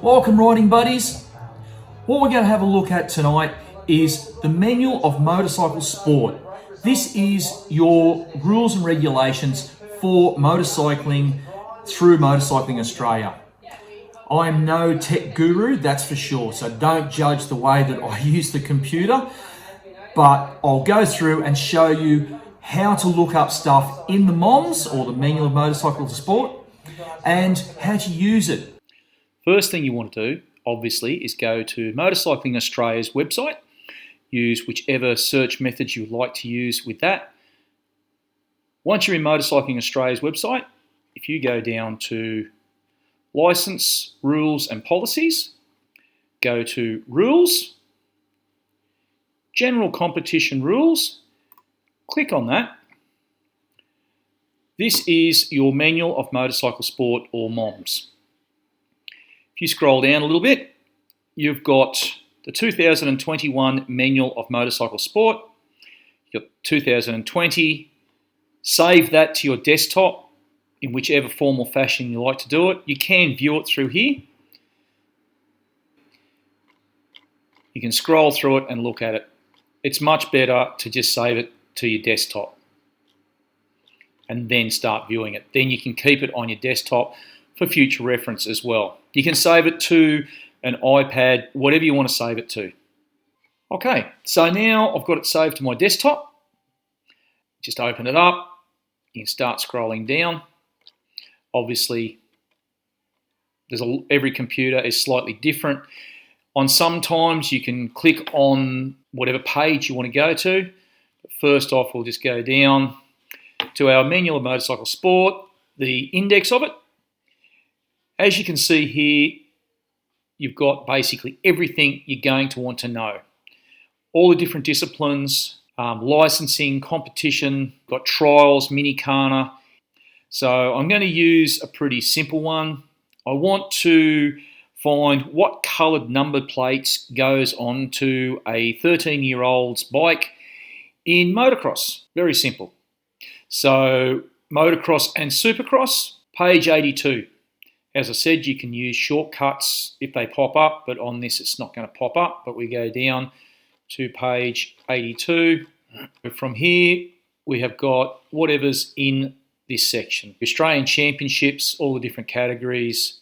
Welcome riding buddies. What we're going to have a look at tonight is the Manual of Motorcycle Sport. This is your rules and regulations for motorcycling through Motorcycling Australia. I am no tech guru, that's for sure, so don't judge the way that I use the computer, but I'll go through and show you how to look up stuff in the MOMS, or the Manual of Motorcycle Sport, and how to use it. First thing you want to do, obviously, is go to Motorcycling Australia's website. Use whichever search methods you like to use with that. Once you're in Motorcycling Australia's website, if you go down to License, Rules and Policies, go to Rules, General Competition Rules, click on that. This is your Manual of Motorcycle Sport, or MOMS. If you scroll down a little bit, you've got the 2021 Manual of Motorcycle Sport. You've got 2020. Save that to your desktop in whichever form or fashion you like to do it. You can view it through here. You can scroll through it and look at it. It's much better to just save it to your desktop and then start viewing it. Then you can keep it on your desktop for future reference as well. You can save it to an iPad, whatever you want to save it to. Okay, so now I've got it saved to my desktop. Just open it up. You can start scrolling down. Obviously, every computer is slightly different. On sometimes you can click on whatever page you want to go to. But first off, we'll just go down to our Manual of Motorcycle Sport, the index of it. As you can see here, you've got basically everything you're going to want to know. All the different disciplines, licensing, competition, got trials, Minikarna. So I'm going to use a pretty simple one. I want to find what coloured number plates goes onto a 13-year-old's bike in motocross. Very simple. So Motocross and Supercross, page 82. As I said, you can use shortcuts if they pop up, but on this it's not going to pop up. But we go down to page 82. From here, we have got whatever's in this section. Australian Championships, all the different categories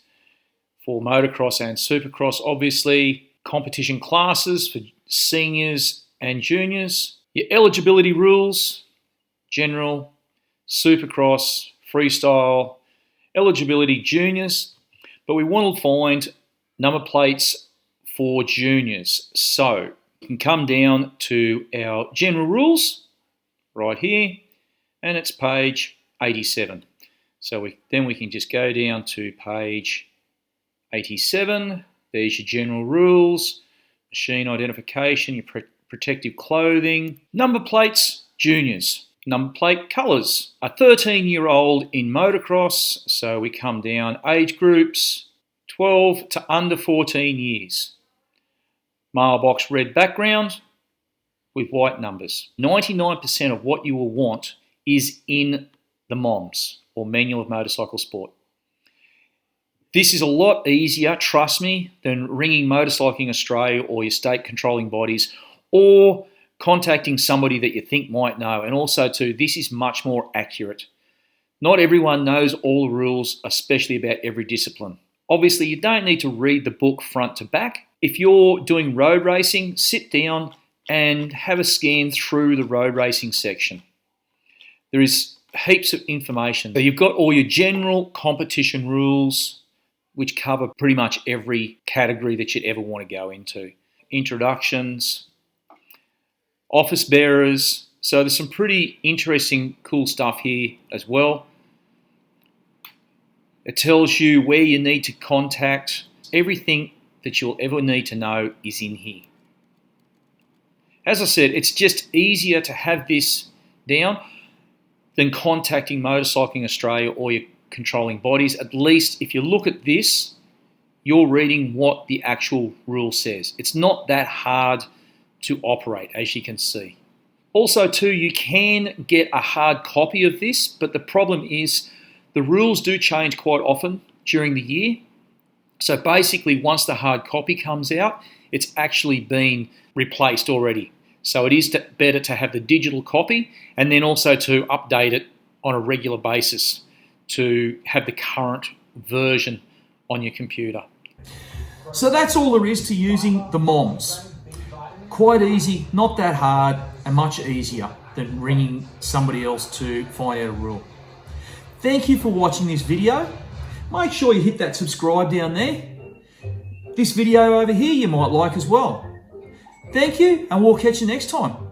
for motocross and supercross, obviously. Competition classes for seniors and juniors. Your eligibility rules, general, supercross, freestyle, eligibility juniors, but we want to find number plates for juniors. So you can come down to our general rules right here, and it's page 87. So then we can just go down to page 87. There's your general rules, machine identification, your protective clothing, number plates, juniors. Number plate colours. A 13-year-old in motocross, so we come down age groups 12 to under 14 years. Mailbox red background with white numbers. 99% of what you will want is in the MOMS, or Manual of Motorcycle Sport. This is a lot easier, trust me, than ringing Motorcycling Australia or your state controlling bodies, or contacting somebody that you think might know. And also too, this is much more accurate. Not everyone knows all the rules, especially about every discipline. Obviously, you don't need to read the book front to back. If you're doing road racing, sit down and have a scan through the road racing section. There is heaps of information. So you've got all your general competition rules, which cover pretty much every category that you'd ever want to go into. Introductions, office bearers. So there's some pretty interesting, cool stuff here as well. It tells you where you need to contact. Everything that you'll ever need to know is in here. As I said, it's just easier to have this down than contacting Motorcycling Australia or your controlling bodies. At least if you look at this, you're reading what the actual rule says. It's not that hard to operate, as you can see. Also too, you can get a hard copy of this, but the problem is the rules do change quite often during the year. So basically, once the hard copy comes out, it's actually been replaced already. So it is better to have the digital copy and then also to update it on a regular basis to have the current version on your computer. So that's all there is to using the MOMS. Quite easy, not that hard, and much easier than ringing somebody else to find out a rule. Thank you for watching this video. Make sure you hit that subscribe down there. This video over here you might like as well. Thank you, and we'll catch you next time.